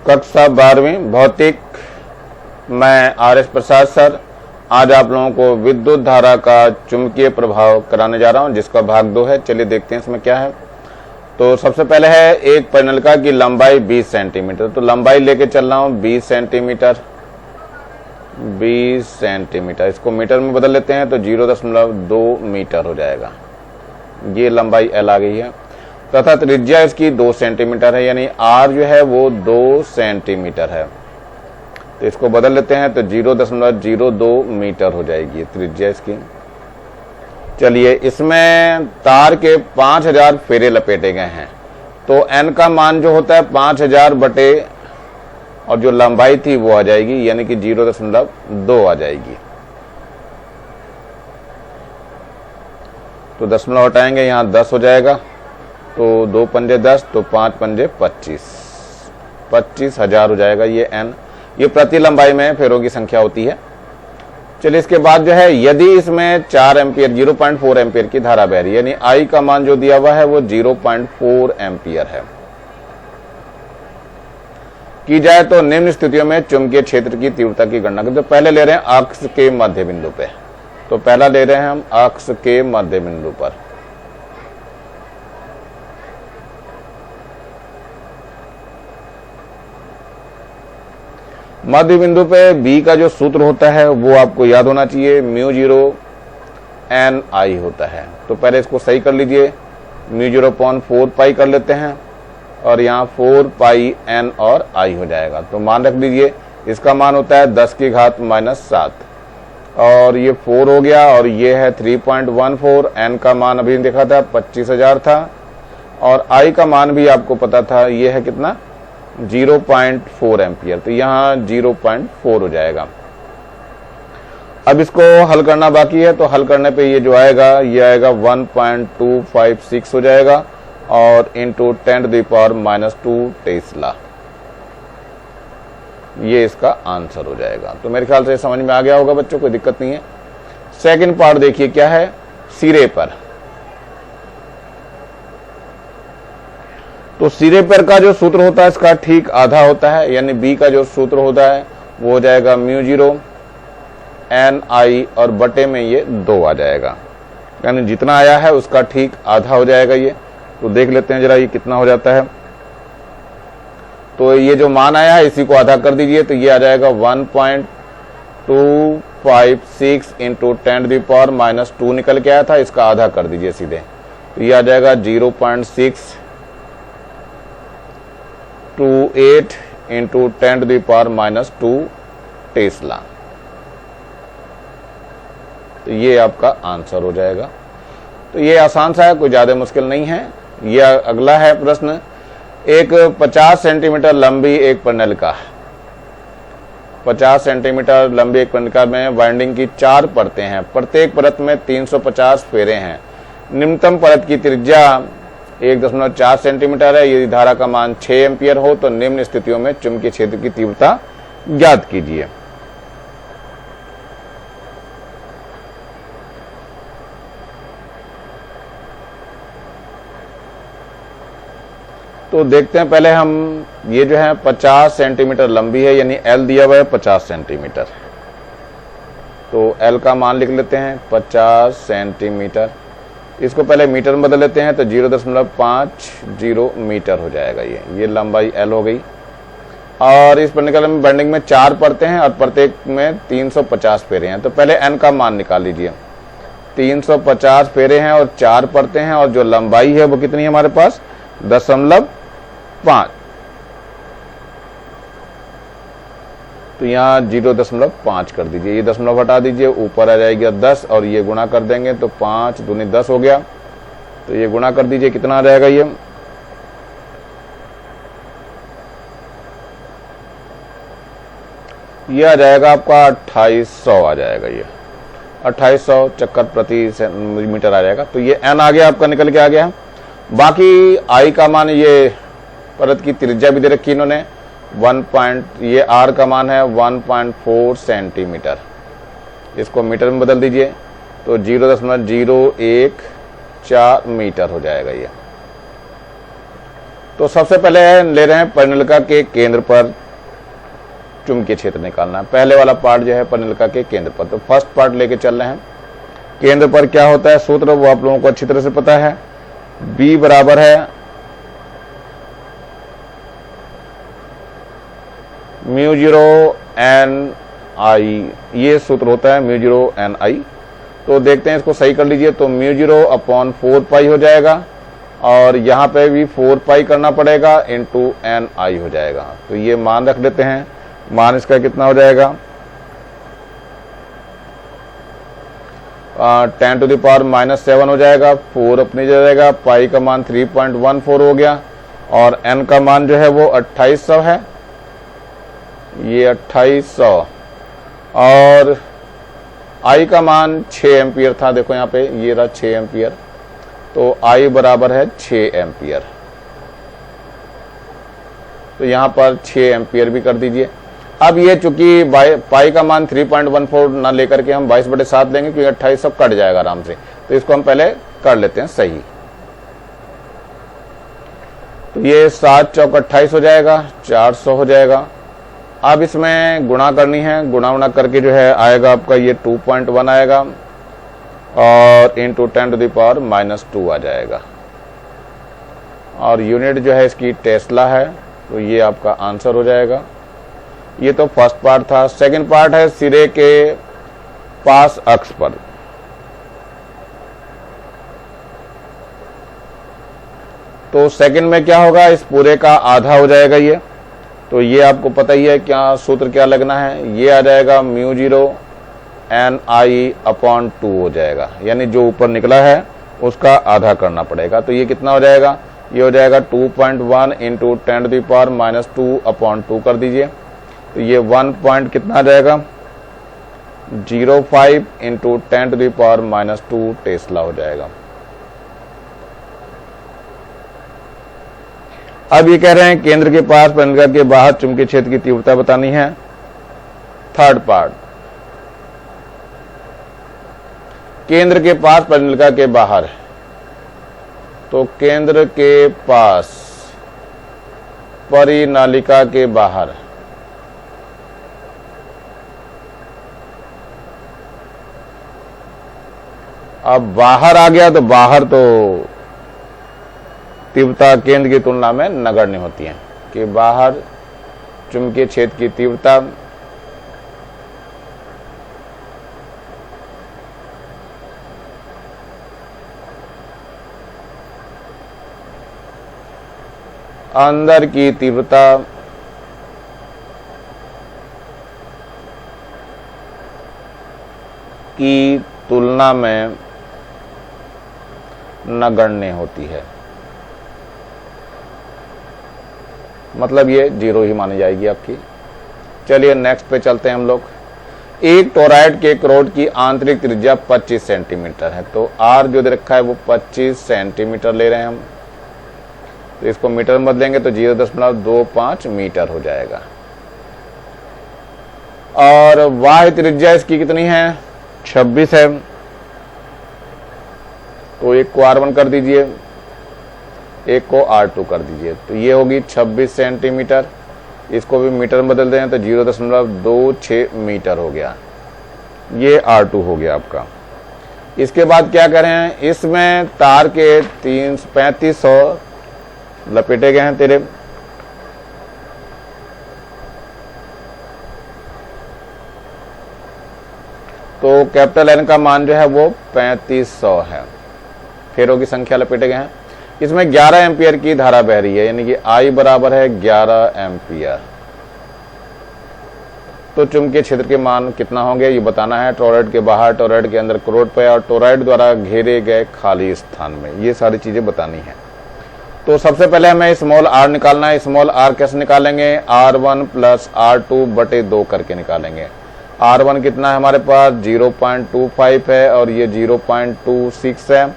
कक्षा 12वीं भौतिक। मैं आर एस प्रसाद सर आज आप लोगों को विद्युत धारा का चुंबकीय प्रभाव कराने जा रहा हूं, जिसका भाग 2 है। चलिए देखते हैं इसमें क्या है। तो सबसे पहले है एक परिनलिका की लंबाई 20 सेंटीमीटर। तो लंबाई लेके चल रहा हूं 20 सेंटीमीटर। 20 सेंटीमीटर इसको मीटर में बदल लेते हैं तो 0.2 मीटर हो जाएगा। ये लंबाई एल आ गई है तथा त्रिज्या इसकी 2 सेंटीमीटर है, यानी आर जो है वो 2 सेंटीमीटर है। तो इसको बदल लेते हैं तो 0.02 मीटर हो जाएगी त्रिज्या इसकी। चलिए, इसमें तार के 5000 फेरे लपेटे गए हैं। तो n का मान जो होता है 5000 बटे और जो लंबाई थी वो आ जाएगी, यानी कि 0.2 आ जाएगी। तो दशमलव हटाएंगे, यहाँ 10 हो जाएगा। तो 2 पंजे 10, तो 5 पंजे 25, 25,000 हो जाएगा ये n। ये प्रति लंबाई में फेरों की संख्या होती है। चलिए, इसके बाद जो है यदि इसमें 4 एम्पियर 0.4 एम्पियर की धारा बह रही है, यानी I का मान जो दिया हुआ है वो 0.4 एम्पियर है, की जाए तो निम्न स्थितियों में चुंबकीय क्षेत्र की तीव्रता की गणना करें। तो पहले ले रहे हैं अक्ष के मध्य बिंदु पे। तो पहला ले रहे हैं हम अक्ष के मध्य बिंदु पर। मध्य बिंदु पे B का जो सूत्र होता है वो आपको याद होना चाहिए, μ0 NI होता है। तो पहले इसको सही कर लीजिए, μ0/4 पाई कर लेते हैं और यहाँ 4 पाई N और I हो जाएगा। तो मान रख लीजिए, इसका मान होता है 10 की घात -7 और ये 4 हो गया और ये है 3.14। N का मान अभी देखा था 25,000 था और I का मान भी आपको पता था, ये है कितना 0.4 एम्पियर। तो यहाँ 0.4 हो जाएगा। अब इसको हल करना बाकी है, तो हल करने पे ये जो आएगा ये आएगा 1.256 हो जाएगा और इंटू 10⁻² टेस्ला। ये इसका आंसर हो जाएगा। तो मेरे ख्याल से समझ में आ गया होगा बच्चों, कोई दिक्कत नहीं है। सेकंड पार्ट देखिए क्या है, सिरे पर। तो सिरे पर का जो सूत्र होता है इसका ठीक आधा होता है, यानी B का जो सूत्र होता है वो हो जाएगा μ0 NI और बटे में ये 2 आ जाएगा, यानी जितना आया है उसका ठीक आधा हो जाएगा ये। तो देख लेते हैं जरा ये कितना हो जाता है। तो ये जो मान आया है इसी को आधा कर दीजिए, तो ये आ जाएगा 1.256 इंटू 10⁻² निकल के आया था, इसका आधा कर दीजिए सीधे। तो ये आ जाएगा 0.628 इंटू 10⁻² टेस्ला। तो ये आपका आंसर हो जाएगा। तो ये आसान सा है, कोई ज्यादा मुश्किल नहीं है। यह अगला है प्रश्न, एक 50 सेंटीमीटर लंबी एक परिनलिका, 50 सेंटीमीटर लंबी एक परिनलिका में वाइंडिंग की 4 परतें हैं, प्रत्येक परत में 350 फेरे हैं। निम्नतम परत की त्रिज्या 1.4 सेंटीमीटर है। यदि धारा का मान 6 एम्पियर हो तो निम्न स्थितियों में चुंबकीय क्षेत्र की तीव्रता ज्ञात कीजिए। तो देखते हैं पहले हम, ये जो है 50 सेंटीमीटर लंबी है, यानी L दिया हुआ है 50 सेंटीमीटर। तो L का मान लिख लेते हैं 50 सेंटीमीटर। इसको पहले मीटर में बदल लेते हैं तो 0.50 मीटर हो जाएगा। ये लंबाई L हो गई। और इस परिनलिका में वाइंडिंग में 4 परतें हैं और प्रत्येक में 350 फेरे हैं। तो पहले N का मान निकाल लीजिए। 350 फेरे हैं और 4 परतें हैं और जो लंबाई है वो कितनी है हमारे पास 0.5। तो यहाँ 0.5 कर दीजिए, ये दशमलव हटा दीजिए, ऊपर आ जाएगा 10 और ये गुणा कर देंगे तो 5 दूनी 10 हो गया। तो ये गुणा कर दीजिए, कितना आ जाएगा ये आ जाएगा आपका 2800 आ जाएगा। ये 2800 चक्कर प्रति मीटर आ जाएगा। तो ये N आ गया आपका, निकल के आ गया। बाकी I का मान, ये परत की त्रिज्या भी दे रखी इन्होंने, ये R का मान है 1.4 सेंटीमीटर। इसको मीटर में बदल दीजिए तो 0.014 मीटर हो जाएगा ये। तो सबसे पहले ले रहे हैं परिनलिका के केंद्र पर चुंबकीय क्षेत्र निकालना है। पहले वाला पार्ट जो है परिनलिका के केंद्र पर, तो फर्स्ट पार्ट लेके चल रहे हैं। केंद्र पर क्या होता है सूत्र वो आप लोगों को अच्छी तरह से पता है। B बराबर है म्यू 0 n I, ये सूत्र होता है म्यू 0 n I। तो देखते हैं इसको सही कर लीजिए। तो म्यू 0 अपॉन 4 पाई हो जाएगा और यहाँ पे भी 4 पाई करना पड़ेगा इंटू एन आई हो जाएगा। तो ये मान रख लेते हैं। मान इसका कितना हो जाएगा 10 टू द पावर -7 हो जाएगा। 4 अपनी जगह रहेगा। पाई का मान 3.14 हो गया और n का मान जो है वो 2800 है, ये 2800 और I का मान 6 एम्पियर था। देखो यहाँ पे ये रहा 6 एम्पियर, तो I बराबर है 6 एम्पियर। तो यहाँ पर 6 एम्पियर भी कर दीजिए। अब ये चूंकि पाई का मान 3.14 ना लेकर के हम 22/7 लेंगे क्योंकि 2800 कट जाएगा आराम से, तो इसको हम पहले कर लेते हैं सही। तो ये 7 चौक 28 हो जाएगा, 400 हो जाएगा। अब इसमें गुणा करनी है, गुणा करके जो है आएगा आपका ये 2.1 आएगा और इंटू 10 टू द पावर -2 आ जाएगा और यूनिट जो है इसकी टेस्ला है। तो ये आपका आंसर हो जाएगा। ये तो फर्स्ट पार्ट था। सेकंड पार्ट है सिरे के पास अक्ष पर। तो सेकंड में क्या होगा, इस पूरे का आधा हो जाएगा ये। तो ये आपको पता ही है क्या सूत्र क्या लगना है, ये आ जाएगा म्यू 0 n I अपॉन 2 हो जाएगा, यानी जो ऊपर निकला है उसका आधा करना पड़ेगा। तो ये कितना हो जाएगा, ये हो जाएगा 2.1 into 10 to the power -2 upon 2 कर दीजिए। तो ये 1 पॉइंट कितना आ जाएगा 05 into 10 to the power -2 tesla हो जाएगा। अब ये कह रहे हैं केंद्र के पास परिनलिका के बाहर चुंबकीय क्षेत्र की तीव्रता बतानी है। थर्ड पार्ट, केंद्र के पास परिनलिका के बाहर, तो केंद्र के पास परिनलिका के बाहर अब बाहर आ गया तो बाहर तो तीव्रता केंद्र की तुलना में नगण्य होती है कि बाहर चुंबकीय क्षेत्र की तीव्रता अंदर की तीव्रता की तुलना में नगण्य होती है, मतलब ये 0 ही मानी जाएगी आपकी। चलिए नेक्स्ट पे चलते हैं हम लोग। एक टोरॉइड के क्रोड की आंतरिक त्रिज्या 25 सेंटीमीटर है। तो R जो दे रखा है वो 25 सेंटीमीटर ले रहे हैं हम। तो इसको मीटर में बदलेंगे तो 0.25 मीटर हो जाएगा। और बाह्य त्रिज्या इसकी कितनी है 26 है। तो एक को R1 कर दीजिए, एक को R2 कर दीजिए। तो ये होगी 26 सेंटीमीटर। इसको भी मीटर में बदल दें तो 0.26 मीटर हो गया। ये R2 हो गया आपका। इसके बाद क्या करें हैं, इसमें तार के 3500 लपेटे गए हैं तेरे। तो कैपिटल N का मान जो है वो 3500 है। फेरों की संख्या लपेटे गए हैं। इसमें 11 एम्पियर की धारा बह रही है, यानी कि I बराबर है 11 एम्पियर। तो चुंबकीय क्षेत्र के मान कितना होंगे ये बताना है। टोरॉइड के बाहर, टोरॉइड के अंदर, क्रोड पे और टोरॉइड द्वारा घेरे गए खाली स्थान में, ये सारी चीजें बतानी है। तो सबसे पहले हमें स्मॉल r निकालना है। स्मॉल r कैसे निकालेंगे, R1 प्लस R2 बटे 2 करके निकालेंगे। R1 कितना है हमारे पास 0.25 है और ये 0.26 है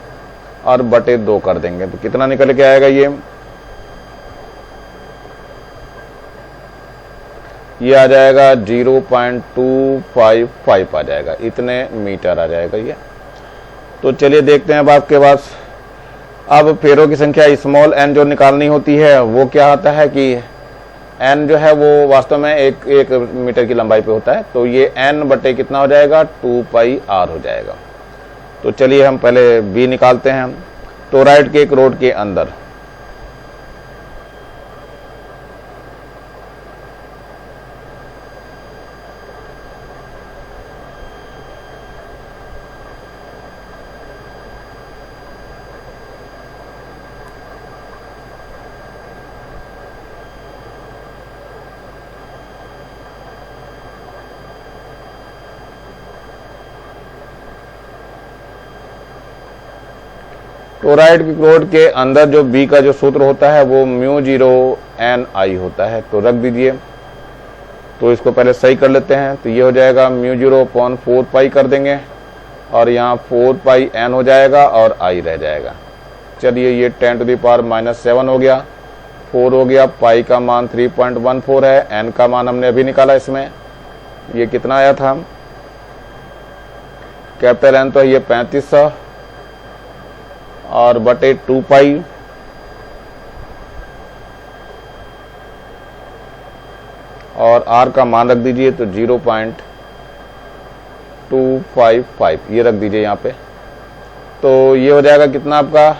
और बटे 2 कर देंगे तो कितना निकल के आएगा, ये आ जाएगा 0.255 आ जाएगा, इतने मीटर आ जाएगा ये। तो चलिए देखते हैं अब आपके पास अब फेरों की संख्या स्मॉल n जो निकालनी होती है वो क्या आता है कि n जो है वो वास्तव में एक मीटर की लंबाई पे होता है, तो ये n बटे कितना हो जाएगा 2 पाई r हो जाएगा। तो चलिए हम पहले b निकालते हैं। टोरॉइड के एक रोड के अंदर टोरॉइड की रोड के अंदर जो B का जो सूत्र होता है वो μ0 NI होता है, तो रख दीजिए। तो इसको पहले सही कर लेते हैं। तो ये हो जाएगा μ0 अपॉन 4 पाई कर देंगे और यहाँ 4 पाई n हो जाएगा और I रह जाएगा। चलिए ये 10⁻⁻7 हो गया, 4 हो गया, पाई का मान 3.14 है, n का मान हमने अभी निकाला। इसमें ये कितना आया था, कैपिटल N तो ये 3500 और बटे 2 पाई और r का मान रख दीजिए तो 0.255 ये रख दीजिए यहाँ पे। तो ये हो जाएगा कितना आपका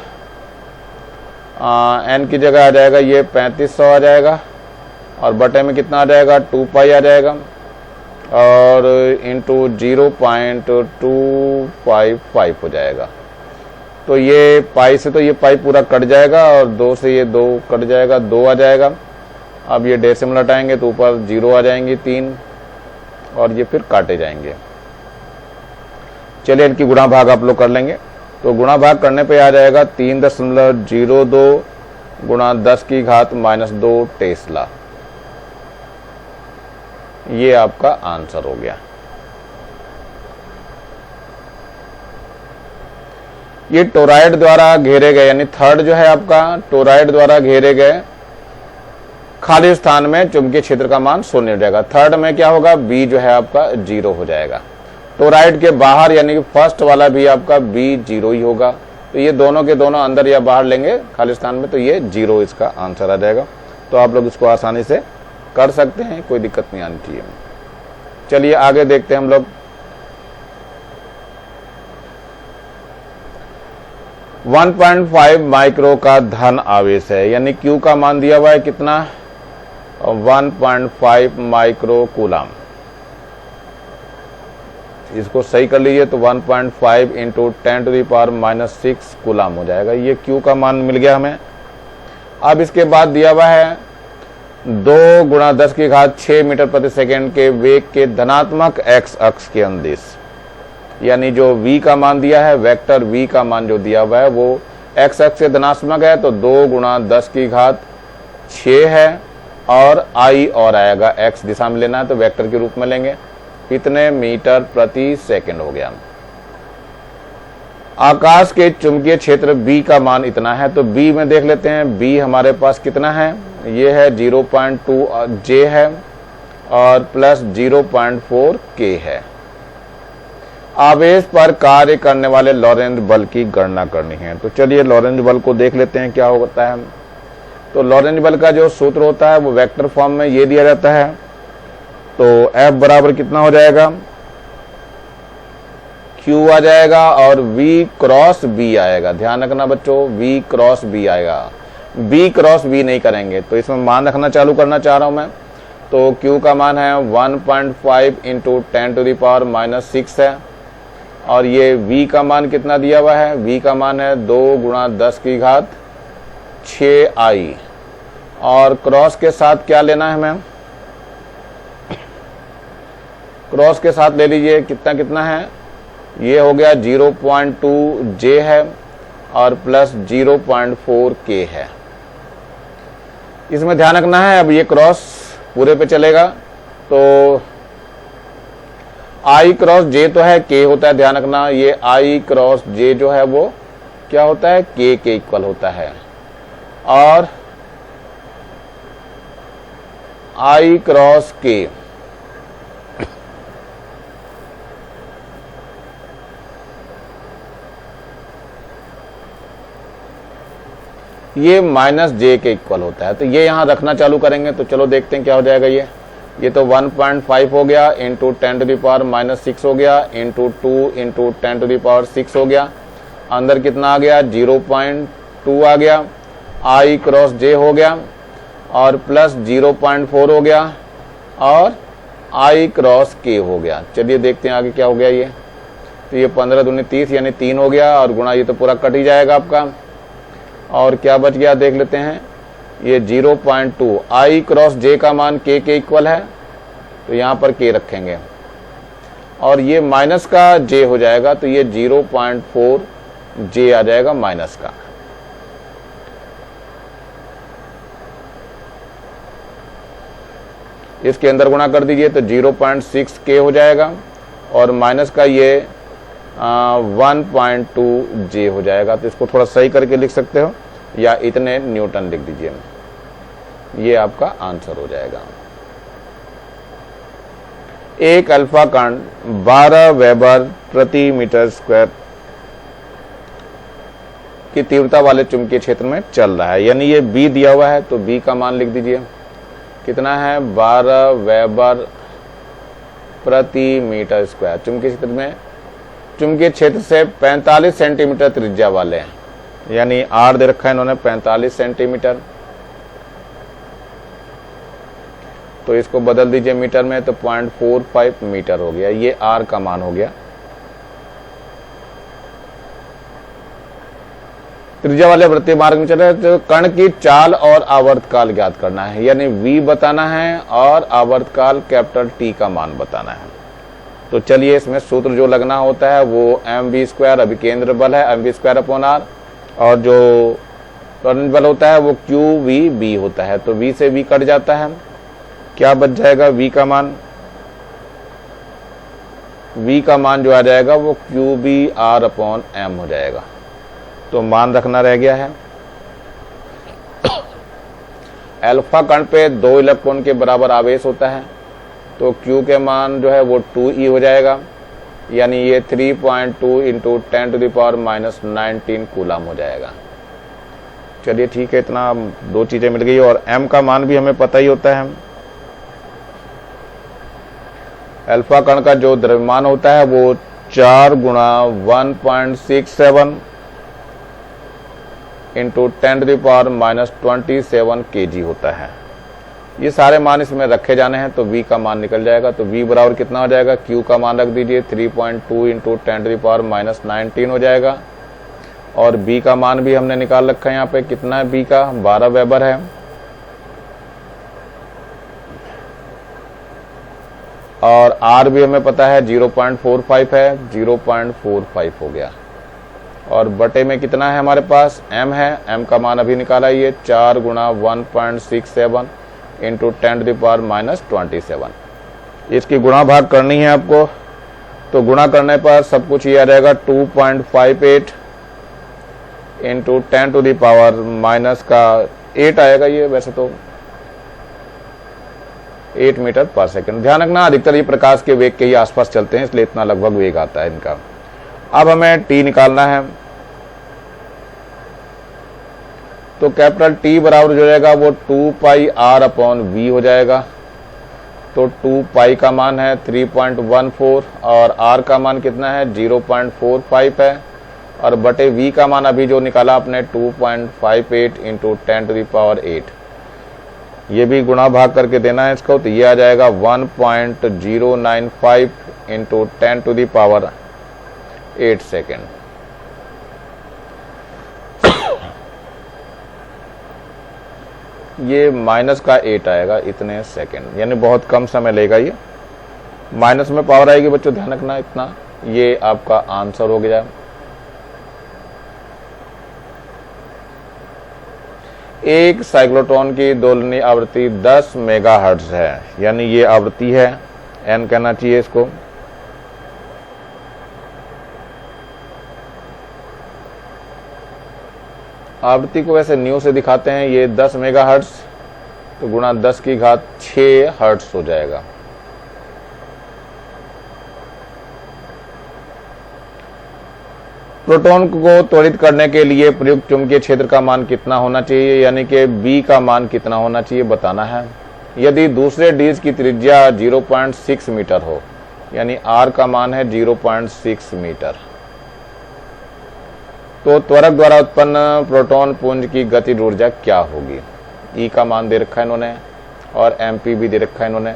n की जगह आ जाएगा ये 3500 आ जाएगा और बटे में कितना आ जाएगा 2 पाई आ जाएगा और इंटू 0.255 हो जाएगा। तो ये पाई से तो ये पाई पूरा कट जाएगा और 2 से ये 2 कट जाएगा, 2 आ जाएगा। अब ये डेसिमल हटाएंगे तो ऊपर 0 आ जाएंगे 3 और ये फिर काटे जाएंगे। चलिए इनकी गुणा भाग आप लोग कर लेंगे। तो गुणा भाग करने पे आ जाएगा 3.02 गुणा 10⁻⁻2 टेस्ला। ये आपका आंसर हो गया। ये टोरॉइड द्वारा घेरे गए, यानी थर्ड जो है आपका टोरॉइड द्वारा घेरे गए खाली स्थान में चुंबकीय क्षेत्र का मान 0 हो जाएगा। थर्ड में क्या होगा, बी जो है आपका 0 हो जाएगा। टोरॉइड के बाहर यानी कि फर्स्ट वाला भी आपका बी 0 ही होगा। तो ये दोनों के दोनों अंदर या बाहर लेंगे खाली स्थान में तो ये 0 इसका आंसर आ जाएगा। तो आप लोग इसको आसानी से कर सकते हैं, कोई दिक्कत नहीं आनी चाहिए। चलिए आगे देखते हैं हम लोग। 1.5 माइक्रो का धन आवेश है, यानी Q का मान दिया हुआ है कितना 1.5 माइक्रो कूलम। इसको सही कर लीजिए तो 1.5 इंटू 10⁻⁻6 कूलम हो जाएगा। ये Q का मान मिल गया हमें। अब इसके बाद दिया हुआ है 2 गुणा 10⁶ मीटर प्रति सेकेंड के वेग के धनात्मक x अक्ष के अंदिश, यानी जो v का मान दिया है, वेक्टर v का मान जो दिया हुआ है वो x अक्ष से धनात्मक है तो 2 गुणा 10⁶ है और I और आएगा x दिशा में लेना है तो वेक्टर के रूप में लेंगे। कितने मीटर प्रति सेकंड हो गया। आकाश के चुंबकीय क्षेत्र B का मान इतना है तो B में देख लेते हैं। B हमारे पास कितना है, ये है 0.2 J है और प्लस 0.4 K है। आवेश पर कार्य करने वाले लॉरेंज बल की गणना करनी है। तो चलिए लॉरेंज बल को देख लेते हैं क्या होता है। तो लॉरेंज बल का जो सूत्र होता है वो वेक्टर फॉर्म में ये दिया जाता है। तो F बराबर कितना हो जाएगा, Q आ जाएगा और V क्रॉस B आएगा। ध्यान रखना बच्चों, V क्रॉस B आएगा, B क्रॉस B नहीं करेंगे। तो इसमें मान रखना चालू करना चाह रहा हूं मैं। तो Q का मान है 1.5 इंटू 10⁻⁻6 है और ये V का मान कितना दिया हुआ है, V का मान है 2 गुणा 10⁶ I और क्रॉस के साथ क्या लेना है हमें, क्रॉस के साथ ले लीजिए कितना कितना है, ये हो गया 0.2 J है और प्लस 0.4 K है। इसमें ध्यान रखना है, अब ये क्रॉस पूरे पे चलेगा तो I क्रॉस J तो है, K होता है। ध्यान रखना ये I क्रॉस J जो है वो क्या होता है, K के इक्वल होता है और I क्रॉस K ये माइनस जे के इक्वल होता है। तो ये यहाँ रखना चालू करेंगे तो चलो देखते हैं क्या हो जाएगा। ये तो 1.5 हो गया इंटू 10⁻⁻6 हो गया इंटू 2 इंटू 10⁻6 हो गया। अंदर कितना आ गया 0.2 आ गया, आई क्रॉस जे हो गया और प्लस 0.4 हो गया और आई क्रॉस के हो गया। चलिए देखते हैं आगे क्या हो गया। ये तो ये 15 दूनी 30 यानी 3 हो गया और गुणा ये तो पूरा कट ही जाएगा आपका। और क्या बच गया देख लेते हैं। ये 0.2 आई क्रॉस जे का मान के इक्वल है तो यहाँ पर के रखेंगे और ये माइनस का जे हो जाएगा तो ये 0.4 जे आ जाएगा माइनस का। इसके अंदर गुणा कर दीजिए तो 0.6 के हो जाएगा और माइनस का ये 1.2 जे हो जाएगा। तो इसको थोड़ा सही करके लिख सकते हो या इतने न्यूटन लिख दीजिए, ये आपका आंसर हो जाएगा। एक अल्फा कण 12 वेबर प्रति मीटर स्क्वायर की तीव्रता वाले चुंबकीय क्षेत्र में चल रहा है, यानी ये बी दिया हुआ है तो बी का मान लिख दीजिए। कितना है 12 वेबर प्रति मीटर स्क्वायर। चुंबकीय क्षेत्र में चुंबकीय क्षेत्र से 45 सेंटीमीटर त्रिज्या वाले हैं, यानी आर दे रखा है इन्होंने 45 सेंटीमीटर। तो इसको बदल दीजिए मीटर में तो 0.45 मीटर हो गया, ये आर का मान हो गया। त्रिज्या वाले वृत्तीय मार्ग में चले तो कण की चाल और आवर्तकाल ज्ञात करना है, यानी v बताना है और आवर्तकाल कैपिटल T का मान बताना है। तो चलिए इसमें सूत्र जो लगना होता है वो mv², अभिकेंद्र बल है mv²/r, और जो त्वरण बल होता है वो qvb होता है। तो v से v कट जाता है, क्या बच जाएगा v का मान? v का मान जो आ जाएगा वो qbr/m हो जाएगा। तो मान रखना रह गया है। अल्फा कण पे 2 इलेक्ट्रॉन के बराबर आवेश होता है तो Q के मान जो है वो 2e हो जाएगा, यानी ये 3.2 इंटू 10⁻⁻19 कूलम हो जाएगा। चलिए ठीक है, इतना 2 चीजें मिल गई और m का मान भी हमें पता ही होता है। अल्फा कण का जो द्रव्यमान होता है वो 4 गुणा 1.67 इंटू 10⁻⁻27 kg होता है। ये सारे मान इसमें रखे जाने हैं तो v का मान निकल जाएगा। तो v बराबर कितना हो जाएगा, q का मान रख दीजिए 3.2 इंटू 10⁻⁻19 हो जाएगा और b का मान भी हमने निकाल रखा है। यहाँ पे कितना है b का, 12 वेबर है और r भी हमें पता है 0.45 है, 0.45 हो गया। और बटे में कितना है हमारे पास, m है, m का मान अभी निकाला, ये 4 गुणा 1.67 इंटू 10⁻⁻27। इसकी गुणा भाग करनी है आपको, तो गुणा करने पर सब कुछ ये आ जाएगा 2.58 इंटू 10⁻⁻8 आएगा। ये वैसे तो 8 मीटर पर सेकंड। ध्यान रखना अधिकतर ये प्रकाश के वेग के ही आसपास चलते हैं, इसलिए इतना लगभग वेग आता है इनका। अब हमें t निकालना है तो कैपिटल T बराबर जो जाएगा वो 2πr/v हो जाएगा। तो 2π का मान है 3.14 और r का मान कितना है 0.45 है और बटे v का मान अभी जो निकाला आपने 2.58 इंटू 10⁸। ये भी गुणा भाग करके देना है इसको, तो ये आ जाएगा 1.095 इंटू 10⁸ सेकेंड। ये माइनस का 8 आएगा इतने सेकेंड, यानी बहुत कम समय लेगा। ये माइनस में पावर आएगी बच्चों, ध्यान रखना इतना। ये आपका आंसर हो गया। एक साइक्लोट्रॉन की दोलनीय आवृत्ति 10 मेगाहर्ट्ज है, यानी ये आवृत्ति है, n कहना चाहिए इसको। आवृत्ति को वैसे न्यू से दिखाते हैं, ये 10 मेगाहर्ट्ज तो गुणा 10 की घात 6 हर्ट्ज हो जाएगा। प्रोटॉन को त्वरित करने के लिए प्रयुक्त चुंबकीय क्षेत्र का मान कितना होना चाहिए, यानी कि बी का मान कितना होना चाहिए बताना है। यदि दूसरे डिस्क की त्रिज्या 0.6 मीटर हो, यानी आर का मान है 0.6 मीटर, तो त्वरक द्वारा उत्पन्न प्रोटॉन पुंज की गतिज ऊर्जा क्या होगी। ई का मान दे रखा है इन्होंने और एमपी भी दे रखा है इन्होंने।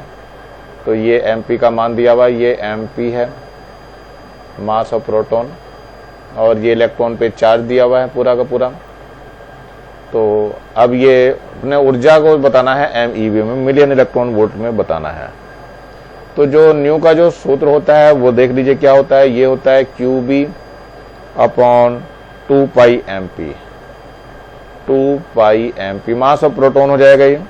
तो ये एमपी का मान दिया हुआ है, ये एमपी है मास ऑफ प्रोटॉन, और ये इलेक्ट्रॉन पे चार्ज दिया हुआ है पूरा का पूरा। तो अब ये अपने ऊर्जा को बताना है एमईवी में, मिलियन इलेक्ट्रॉन वोल्ट में बताना है। तो जो न्यू का जो सूत्र होता है वो देख लीजिए क्या होता है। ये होता है QB upon 2 pi MP, 2 pi MP mass of proton हो जाएगा ये।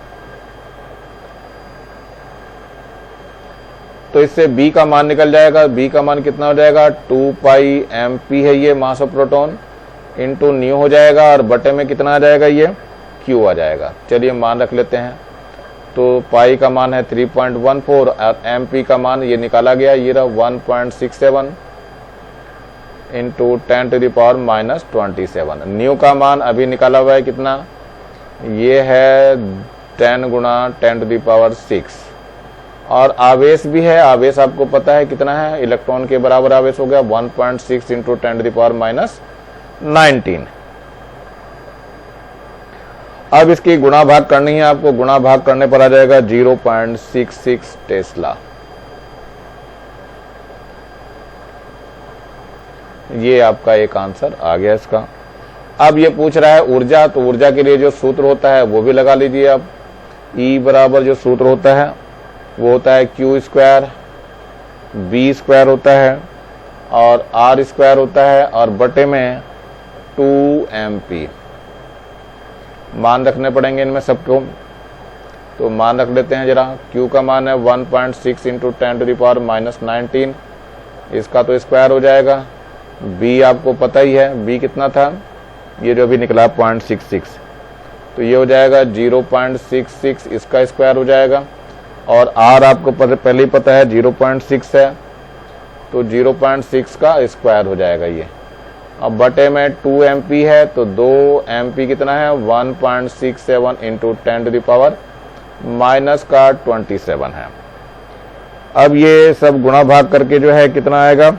तो इससे B का मान निकल जाएगा। B का मान कितना हो जाएगा, 2 पाई MP है ये mass of proton, into new हो जाएगा, और बटे में कितना आ जाएगा, ये Q आ जाएगा। चलिए मान रख लेते हैं। तो पाई का मान है 3.14 और MP का मान ये निकाला गया, ये रहा 1.67 इंटू 10⁻⁻27। न्यू का मान अभी निकाला हुआ है कितना, ये है 10 गुणा 10⁻6, और आवेश भी है। आवेश आपको पता है कितना है, इलेक्ट्रॉन के बराबर आवेश हो गया 1.6 इंटू 10⁻⁻19। अब इसकी गुणा भाग करनी है आपको। गुणा भाग करने पर आ जाएगा 0.66 टेस्ला। ये आपका एक आंसर आ गया इसका। अब ये पूछ रहा है ऊर्जा, तो ऊर्जा के लिए जो सूत्र होता है वो भी लगा लीजिए आप। E बराबर जो सूत्र होता है वो होता है Q², B² होता है और R² होता है, और बटे में 2MP। मान रखने पड़ेंगे इनमें सबको, तो मान रख लेते हैं जरा। Q का मान है 1.6 इंटू 10⁻⁻19, इसका तो स्क्वायर हो जाएगा। B आपको पता ही है, B कितना था, ये जो भी निकला 0.66, तो ये हो जाएगा 0.66, इसका स्क्वायर हो जाएगा। और R आपको पहले ही पता है 0.6 है, तो 0.6 का स्क्वायर हो जाएगा ये। अब बटे में 2MP है, तो 2MP कितना है, 1.67 इंटू 10⁻⁻27 है। अब ये सब गुणा भाग करके जो है कितना आएगा,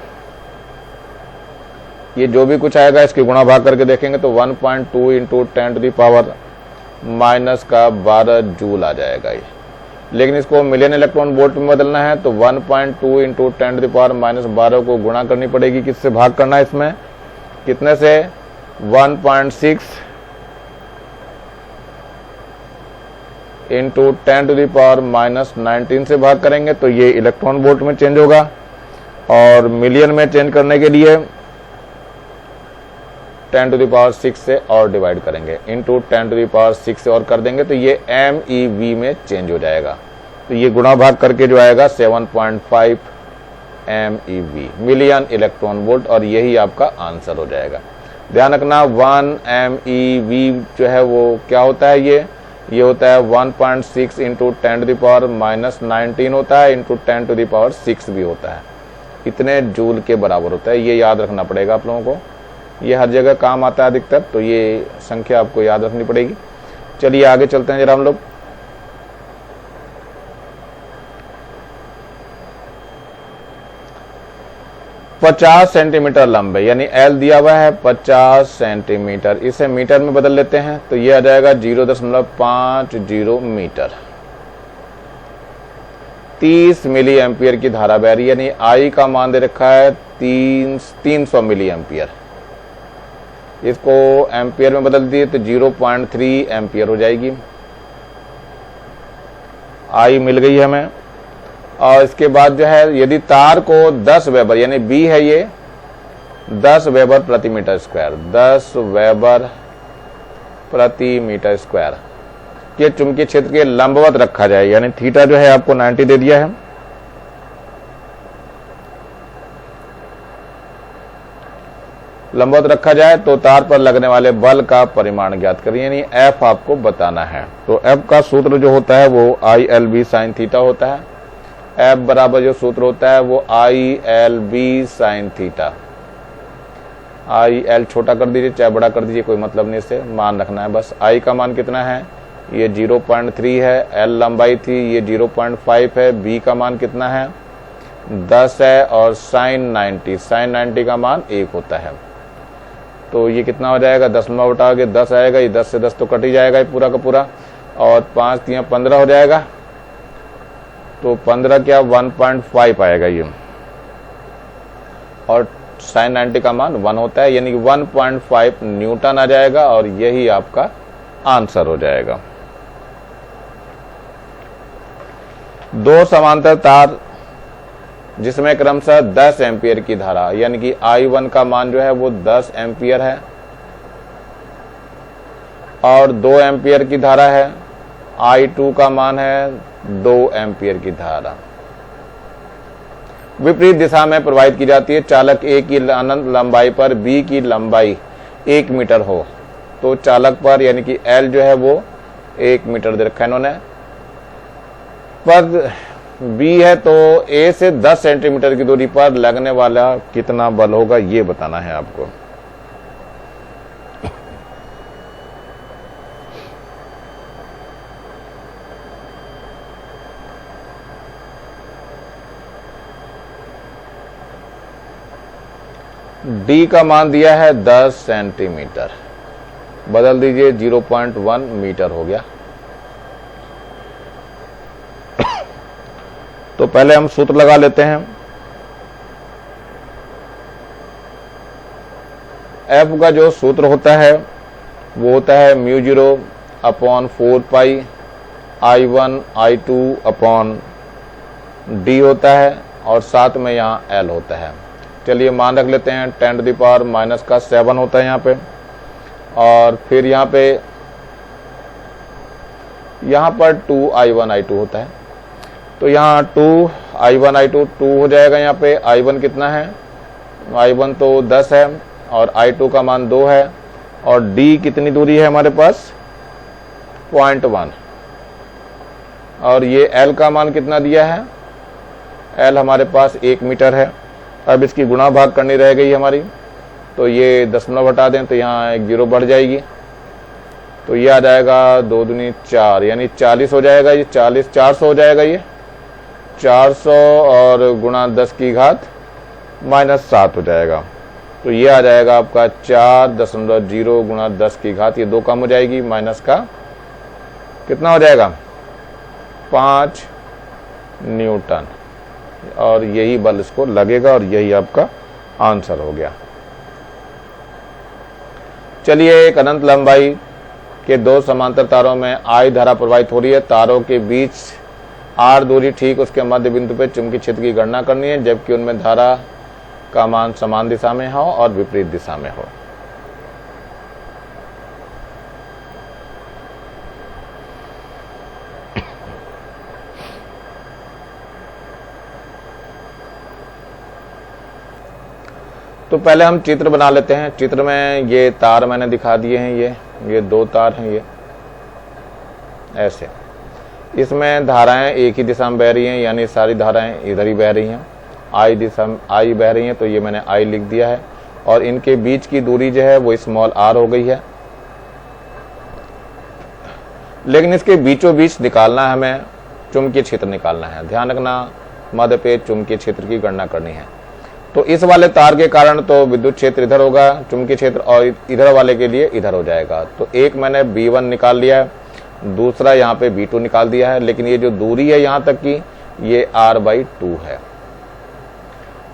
ये जो भी कुछ आएगा इसकी गुणा भाग करके देखेंगे तो 1.2 इंटू 10⁻⁻12 जूल आ जाएगा ये। लेकिन इसको मिलियन इलेक्ट्रॉन वोल्ट में बदलना है, तो 1.2 इंटू 10⁻⁻12 को गुणा करनी पड़ेगी। किससे भाग करना है इसमें, कितने से, 1.6 इंटू 10⁻⁻19 से भाग करेंगे तो ये इलेक्ट्रॉन वोल्ट में चेंज होगा। और मिलियन में चेंज करने के लिए 10⁻6 से और डिवाइड करेंगे, इंटू 10⁻6 से और कर देंगे तो ये MeV में चेंज हो जाएगा। तो ये गुणा भाग करके जो आएगा 7.5 MeV, मिलियन इलेक्ट्रॉन वोल्ट, और यही आपका आंसर हो जाएगा। ध्यान रखना 1 MeV जो है वो क्या होता है, ये होता है 1.6 इंटू 10⁻⁻19 होता है, इंटू 10⁻6 भी होता है, इतने जूल के बराबर होता है। ये याद रखना पड़ेगा आप लोगों को, ये हर जगह काम आता है अधिकतर, तो ये संख्या आपको याद रखनी पड़ेगी। चलिए आगे चलते हैं जरा हम लोग। पचास सेंटीमीटर लंबे, यानी L दिया हुआ है 50 सेंटीमीटर, इसे मीटर में बदल लेते हैं तो ये आ जाएगा 0.50 मीटर। 30 मिली एम्पियर की धारा बह रही है, यानी I का मान दे रखा है 300 मिली एम्पियर। इसको एम्पियर में बदल दिए तो 0.3 एम्पियर हो जाएगी। I मिल गई हमें। और इसके बाद जो है यदि तार को 10 वेबर, यानी B है ये 10 वेबर प्रति मीटर स्क्वायर, 10 वेबर प्रति मीटर स्क्वायर के चुंबकीय क्षेत्र के लंबवत रखा जाए, यानी थीटा जो है आपको 90 दे दिया है। लंबवत रखा जाए तो तार पर लगने वाले बल का परिमाण ज्ञात करिए, यानी F आपको बताना है। तो F का सूत्र जो होता है वो ILB sin थीटा होता है। F बराबर जो सूत्र होता है वो ILB sin theta. I L छोटा कर दीजिए चाहे बड़ा कर दीजिए, कोई मतलब नहीं, इससे मान रखना है बस। आई का मान कितना है, ये 0.3 है, एल लंबाई थी ये 0.5 है, बी का मान कितना है 10 है, और साइन 90 का मान 1 होता है। तो ये कितना हो जाएगा, 10 में उठा के 10 आएगा, ये 10 से 10 तो कट ही जाएगा ये पूरा का पूरा, और 5 3 15 हो जाएगा, तो 15 क्या 1.5 आएगा ये, और साइन 90 का मान 1 होता है, यानी कि 1.5 न्यूटन आ जाएगा, और यही आपका आंसर हो जाएगा। दो समांतर तार जिसमें क्रमशः 10 एम्पियर की धारा, यानी कि I1 का मान जो है वो 10 एम्पियर है, और 2 एम्पियर की धारा है, I2 का मान है 2 एम्पियर की धारा, विपरीत दिशा में प्रवाहित की जाती है। चालक A की अनंत लंबाई पर B की लंबाई 1 मीटर हो, तो चालक पर यानी कि L जो है वो 1 मीटर दे रखा है इन्होंने, पर B है तो A से 10 सेंटीमीटर की दूरी पर लगने वाला कितना बल होगा ये बताना है आपको। D का मान दिया है 10 सेंटीमीटर, बदल दीजिए 0.1 मीटर हो गया। तो पहले हम सूत्र लगा लेते हैं। F का जो सूत्र होता है वो होता है μ0 अपॉन 4 पाई I1 I2 अपॉन D होता है, और साथ में यहाँ L होता है। चलिए मान रख लेते हैं 10⁻⁻7 होता है यहाँ पे, और फिर यहाँ पर 2I1 I2 होता है, तो यहाँ 2I1 I2 2 हो जाएगा। यहाँ पे I1 कितना है, I1 तो 10 है, और I2 का मान 2 है, और D कितनी दूरी है हमारे पास 0.1, और ये L का मान कितना दिया है, L हमारे पास 1 मीटर है। अब इसकी गुणा भाग करनी रह गई हमारी, तो ये दशमलव हटा दें तो यहाँ एक 0 बढ़ जाएगी, तो ये आ जाएगा 2 दूनी 4, यानी 40 हो जाएगा। ये 40 400 हो जाएगा, ये 400 और गुणा 10 की घात -7 हो जाएगा, तो ये आ जाएगा आपका 4.0 गुणा 10 की घात, ये 2 कम हो जाएगी, माइनस का कितना हो जाएगा 5 न्यूटन, और यही बल इसको लगेगा, और यही आपका आंसर हो गया। चलिए एक अनंत लंबाई के 2 समांतर तारों में I धारा प्रवाहित हो रही है। तारों के बीच R दूरी, ठीक उसके मध्य बिंदु पे चुंबकीय क्षेत्र की गणना करनी है, जबकि उनमें धारा का मान समान दिशा में हो और विपरीत दिशा में हो। तो पहले हम चित्र बना लेते हैं। चित्र में ये तार मैंने दिखा दिए हैं, ये 2 तार हैं, ये ऐसे। इसमें धाराएं एक ही दिशा में बह रही हैं, यानी सारी धाराएं इधर ही बह रही हैं, I बह रही हैं, तो ये मैंने I लिख दिया है। और इनके बीच की दूरी जो है वो स्मॉल r हो गई है, लेकिन इसके बीचों बीच निकालना है हमें, चुंबकीय क्षेत्र निकालना है। ध्यान रखना मध्य पे चुंबकीय क्षेत्र की गणना करनी है। तो इस वाले तार के कारण तो विद्युत क्षेत्र इधर होगा, चुंबकीय क्षेत्र, और इधर वाले के लिए इधर हो जाएगा। तो एक मैंने B1 निकाल लिया है, दूसरा यहाँ पे B2 निकाल दिया है, लेकिन ये जो दूरी है यहाँ तक की ये R/2 है।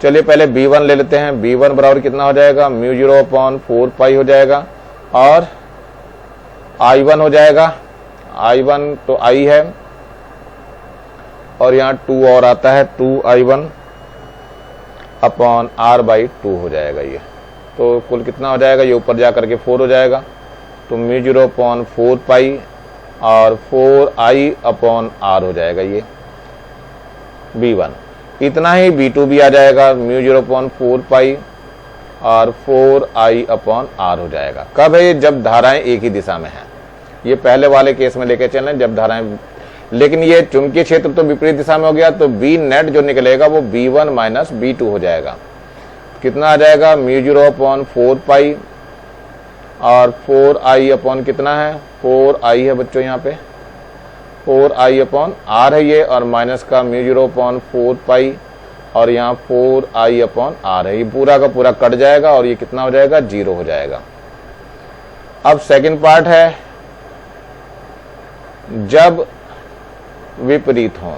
चलिए पहले B1 ले लेते हैं। B1 बराबर कितना हो जाएगा, μ0 अपॉन 4 पाई हो जाएगा, और I1 हो जाएगा, I1 तो I है, और यहाँ 2 और आता है, 2I1 अपॉन R/2 हो जाएगा ये। तो कुल कितना हो जाएगा, ये ऊपर जा करके 4 हो जाएगा, तो μ0 अपॉन 4 पाई और 4I अपॉन R हो जाएगा ये B1। इतना ही B2 भी आ जाएगा, μ0 अपॉन 4 पाई और 4I अपॉन R हो जाएगा। कब है ये, जब धाराएं एक ही दिशा में हैं। ये पहले वाले केस में लेके चलें जब धाराएं, लेकिन ये चुंबकीय क्षेत्र तो विपरीत दिशा में हो गया, तो B नेट जो निकलेगा वो B1 माइनस B2 हो जाएगा। कितना आ जाएगा म्यू 0 अपॉन 4 पाई, और 4i अपॉन कितना है 4i है बच्चों, यहाँ पे 4i अपॉन r है ये, और माइनस का म्यू 0 अपॉन 4 पाई, और यहाँ 4i अपॉन r है। ये पूरा का पूरा कट जाएगा और ये कितना हो जाएगा 0 हो जाएगा। अब सेकंड पार्ट है जब विपरीत हो,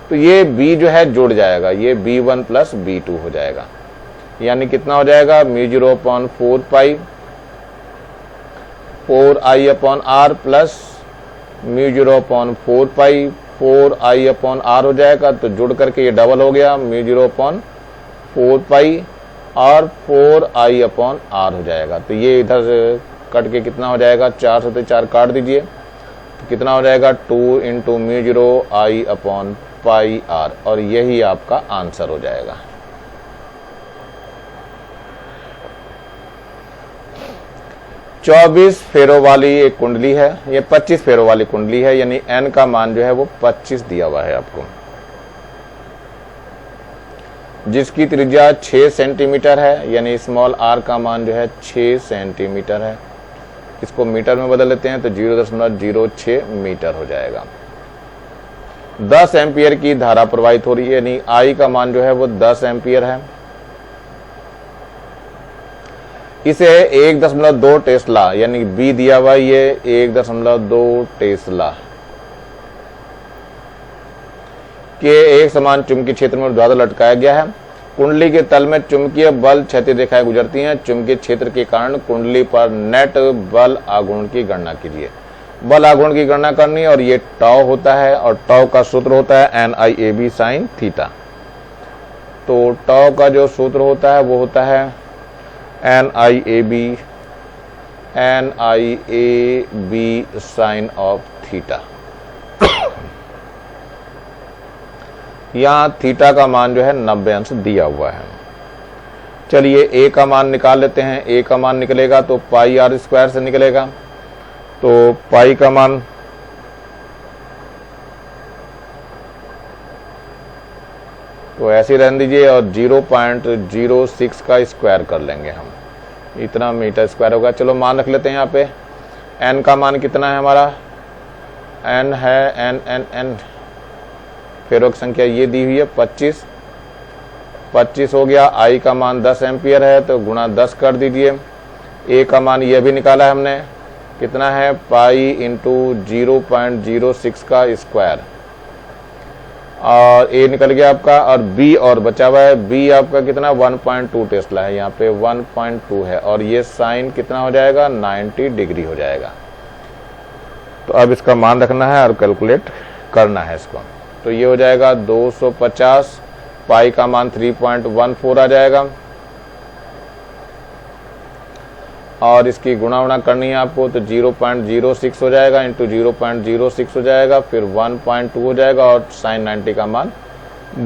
तो ये b जो है जुड़ जाएगा, ये b1 प्लस b2 हो जाएगा, यानी कितना हो जाएगा म्यू 0 अपॉन 4 पाई 4i upon r plus mu 0 upon 4 पाई 4i अपॉन r हो जाएगा। तो जुड़ करके ये डबल हो गया म्यू 0 अपॉन 4 पाई और 4i अपॉन r हो जाएगा। तो ये इधर कट के कितना हो जाएगा 4 से 4 काट दीजिए, तो कितना हो जाएगा 2 into mu 0 i upon pi r, और यही आपका आंसर हो जाएगा। चौबीस फेरों वाली एक कुंडली है, ये 25 फेरों वाली कुंडली है, यानी n का मान जो है वो 25 दिया हुआ है आपको, जिसकी त्रिज्या 6 सेंटीमीटर है, यानी स्मॉल r का मान जो है 6 सेंटीमीटर है। इसको मीटर में बदल लेते हैं तो 0.06 मीटर हो जाएगा। 10 एम्पियर की धारा प्रवाहित हो रही है, यानी I का मान जो है वो 10 एम्पियर है। इसे 1.2 टेस्ला, यानी B दिया हुआ ये 1.2 टेस्ला के एक समान चुंबकीय क्षेत्र में ऊर्ध्वाधर लटकाया गया है। कुंडली के तल में चुंबकीय बल क्षैतिज रेखाएं गुजरती हैं। चुंबकीय क्षेत्र के कारण कुंडली पर नेट बल आघूर्ण की गणना कीजिए। बल आघूर्ण की गणना करनी है, और ये टाउ होता है, और टाउ का सूत्र होता है NIAB साइन थीटा। तो टाउ का जो सूत्र होता है वो होता है NIAB साइन ऑफ थीटा। यहाँ थीटा का मान जो है 90 अंश दिया हुआ है। चलिए a का मान निकाल लेते हैं। a का मान निकलेगा तो पाई r स्क्वायर से निकलेगा, तो पाई का मान तो ऐसे रहने दीजिए, और 0.06 का स्क्वायर कर लेंगे हम, इतना मीटर स्क्वायर होगा। चलो मान रख लेते हैं यहाँ पे। n का मान कितना है हमारा, n है n फेरों की संख्या ये दी हुई है 25 हो गया। I का मान 10 एम्पियर है, तो गुणा 10 कर दीजिए। a का मान ये भी निकाला है हमने, कितना है पाई इंटू 0.06 का स्क्वायर, और a निकल गया आपका, और b और बचा हुआ है। b आपका कितना 1.2 टेस्ला है, यहाँ पे 1.2 है, और ये साइन कितना हो जाएगा 90 डिग्री हो जाएगा। तो अब इसका मान रखना है और कैलकुलेट करना है इसको। तो ये हो जाएगा 250, पाई का मान 3.14 आ जाएगा, और इसकी गुणा उणा करनी है आपको, तो 0.06 हो जाएगा इंटू 0.06 हो जाएगा, फिर 1.2 हो जाएगा, और साइन 90 का मान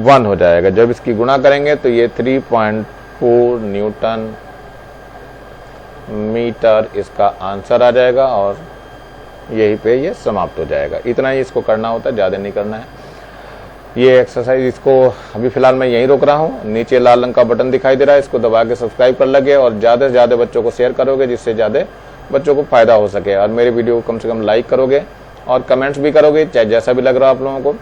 1 हो जाएगा। जब इसकी गुणा करेंगे तो ये 3.4 न्यूटन मीटर इसका आंसर आ जाएगा, और यहीं पे ये समाप्त हो जाएगा। इतना ही इसको करना होता है, ज़्यादा नहीं करना है। ये एक्सरसाइज इसको अभी फिलहाल मैं यहीं रोक रहा हूँ। नीचे लाल रंग का बटन दिखाई दे रहा है, इसको दबा के सब्सक्राइब कर लगे, और ज़्यादा से ज़्यादा बच्चों को शेयर करोगे, जिससे ज़्यादा बच्चों को फायदा हो सके। और मेरे वीडियो को कम से कम लाइक करोगे और कमेंट्स भी करोगे, चाहे जैसा भी लग रहा है आप लोगों को,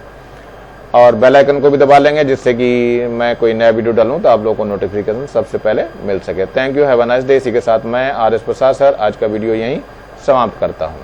और बेल आइकन को भी दबा लेंगे, जिससे कि मैं कोई नया वीडियो डालूँ तो आप लोगों को नोटिफिकेशन सबसे पहले मिल सके। Thank you, have a nice day. इसी के साथ मैं RS प्रसाद सर आज का वीडियो यहीं समाप्त करता हूँ।